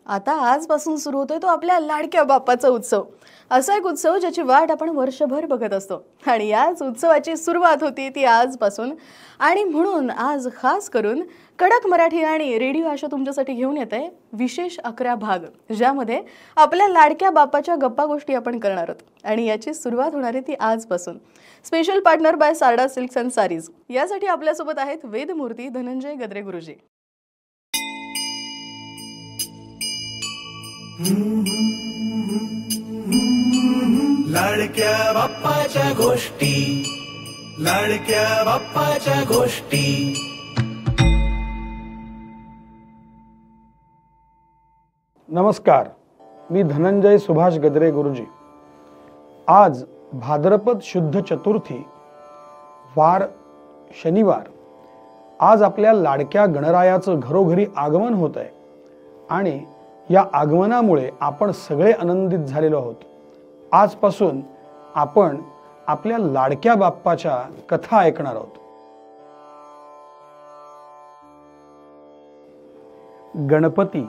आता आजपासून सुरू होतोय तो आपल्या लाडक्या बाप्पाचा उत्सव। असा एक उत्सव ज्याची वाट आपण वर्षभर बघत असतो आणि याच उत्सवाची सुरुवात होती ती आजपासून। आणि म्हणून आज खास करून कडक मराठी आणि रेडिओ आशा तुमच्यासाठी घेऊन येते विशेष 11 भाग, ज्यामध्ये आपल्या लाडक्या बाप्पाच्या गप्पा गोष्टी आपण करणार आहोत। आणि याची सुरुवात होणार आहे ती आजपासून। Special partner by Sarda silks and sarees. यासाठी आपल्यासोबत आहेत वेदमूर्ती धनंजय गद्रे गुरुजी। लाडक्या बाप्पाच्या गोष्टी, लाडक्या बाप्पाच्या गोष्टी। नमस्कार, मी धनंजय सुभाष गद्रे गुरुजी। आज भाद्रपद शुद्ध चतुर्थी, वार शनिवार। आज आपल्या लाडक्या गणरायाचं घरोघरी आगमन होत आहे आणि या आगमनामुळे आपण सगळे आनंदित झालेलो आहोत। आजपासून आपण आपल्या लाडक्या बाप्पाच्या कथा ऐकणार आहोत। गणपती,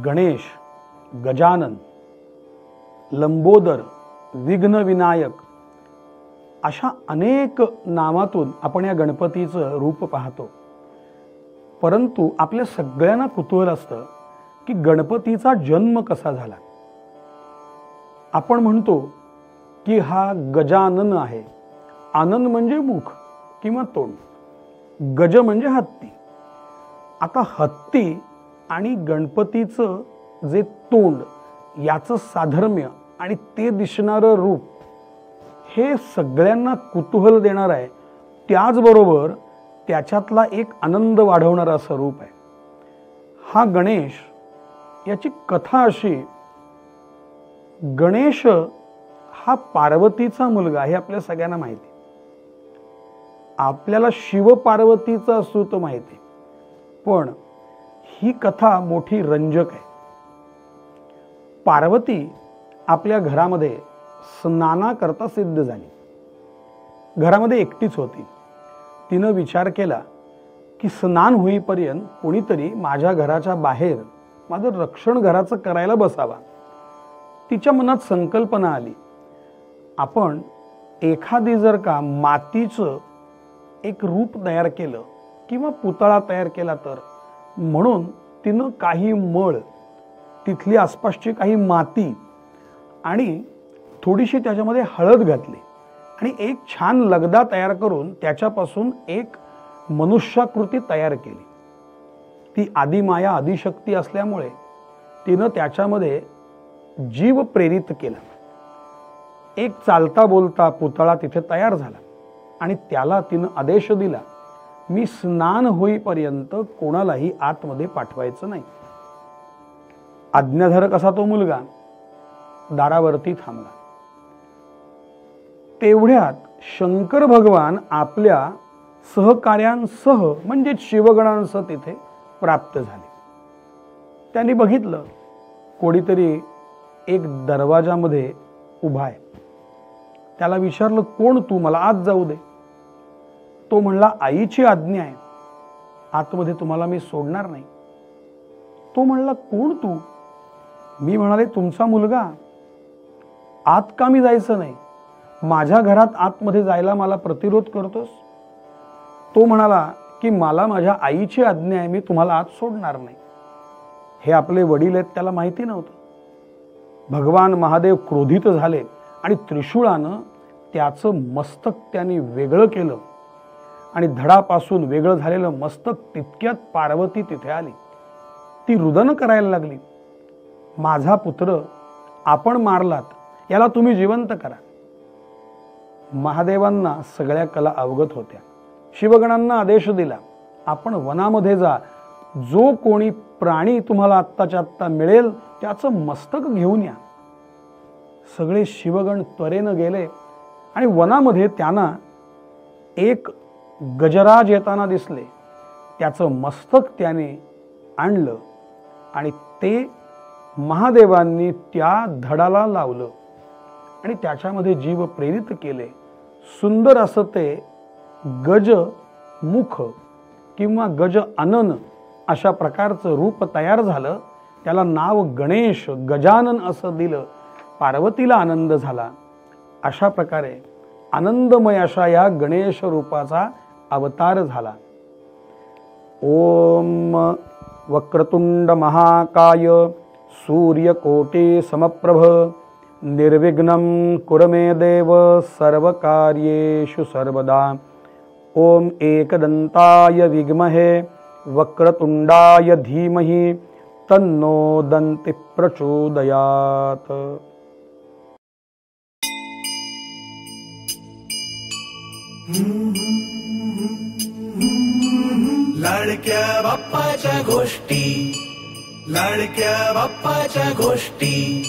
गणेश, गजानन, लंबोदर, विघ्न विनायक अशा अनेक नामातून आपण या गणपतीचं रूप पाहतो। परंतु आपल्या सगळ्यांना कुतूहल असतं की गणपतीचा जन्म कसा झाला। आपण म्हणतो की हा गजानन आहे। आनन म्हणजे मुख किंवा तोंड, गज म्हणजे हत्ती। आता हत्ती आणि गणपतीचं जे तोंड याचं साधर्म्य आणि ते दिसणारं रूप हे सगळ्यांना कुतूहल देणार आहे। त्याचबरोबर त्याच्यातला एक आनंद वाढवणारा असं रूप आहे। हा गणेश, याची कथा अशी, गणेश हा पार्वतीचा मुलगा हे आपल्या सगळ्यांना माहिती। आपल्याला शिव पार्वतीचा सूत माहिती, पण ही कथा मोठी रंजक आहे। पार्वती आपल्या घरामध्ये स्नानाकरता सिद्ध झाली। घरामध्ये एकटीच होती। तिनं विचार केला की स्नान होईपर्यंत कोणीतरी माझ्या घराच्या बाहेर माझं रक्षण घराचं करायला बसावा। तिच्या मनात संकल्पना आली, आपण एखादी जर का मातीचं एक रूप तयार केलं किंवा पुतळा तयार केला तर। म्हणून तिनं काही मळ, तिथली आसपासची काही माती आणि थोडीशी त्याच्यामध्ये हळद घातली आणि एक छान लगदा तयार करून त्याच्यापासून एक मनुष्याकृती तयार केली। ती आदिमाया आदिशक्ती असल्यामुळे तिनं त्याच्यामध्ये जीव प्रेरित केला। एक चालता बोलता पुतळा तिथे तयार झाला आणि त्याला तिनं आदेश दिला, मी स्नान होईपर्यंत कोणालाही आतमध्ये पाठवायचं नाही। आज्ञाधारक असा तो मुलगा दारावरती थांबला। तेवढ्यात शंकर भगवान आपल्या सहकार्यांसह म्हणजे शिवगणांसह तिथे प्राप्त झाले। त्यांनी बघितलं कोणीतरी एक दरवाजामध्ये उभा आहे। त्याला विचारलं, कोण तू, मला आत जाऊ दे। तो म्हणला, आईची आज्ञा आहे, आतमध्ये तुम्हाला मी सोडणार नाही। तो म्हणला, कोण तू? मी म्हणाले, तुमचा मुलगा। आत का मी जायचं नाही? माझ्या घरात आतमध्ये जायला मला प्रतिरोध करतोस? तो म्हणाला की मला माझ्या आईची आज्ञा आहे, मी तुम्हाला आत सोडणार नाही। हे आपले वडील आहेत, त्याला माहिती नव्हतं। भगवान महादेव क्रोधित झाले आणि त्रिशूळानं त्याचं मस्तक त्यांनी वेगळं केलं आणि धडापासून वेगळं झालेलं मस्तक तितक्यात पार्वती तिथे आली। ती रुदन करायला लागली, माझा पुत्र आपण मारलात, याला तुम्ही जिवंत करा। महादेवांना सगळ्या कला अवगत होत्या। शिवगणांना आदेश दिला, आपण वनामध्ये जा, जो कोणी प्राणी तुम्हाला आत्ताच्या आत्ता मिळेल त्याचं मस्तक घेऊन या। सगळे शिवगण त्वरेनं गेले आणि वनामध्ये त्यांना एक गजराज येताना दिसले। त्याचं मस्तक त्याने आणलं आणि ते महादेवांनी त्या धडाला लावलं आणि त्याच्यामध्ये जीव प्रेरित केले। सुंदर असं ते गज मुख किंवा गज अनन अशा प्रकारचं रूप तयार झालं त्याला नाव गणेश गजानन असं दिलं. पार्वतीला आनंद झाला. अशा प्रकारे आनंदमय अशा या गणेश रूपाचा अवतार झाला. ओम वक्रतुंड महाकाय सूर्यकोटी समप्रभ निर्विघ्नं कुरु मे देव सर्वकार्येषु सर्वदा. ओम एकदंताय विद्महे वक्रतुंडाय धीमहि तन्नो दन्ति प्रचोदयात्. लाडक्या बाप्पाच्या गोष्टी, लाडक्या बाप्पाच्या गोष्टी.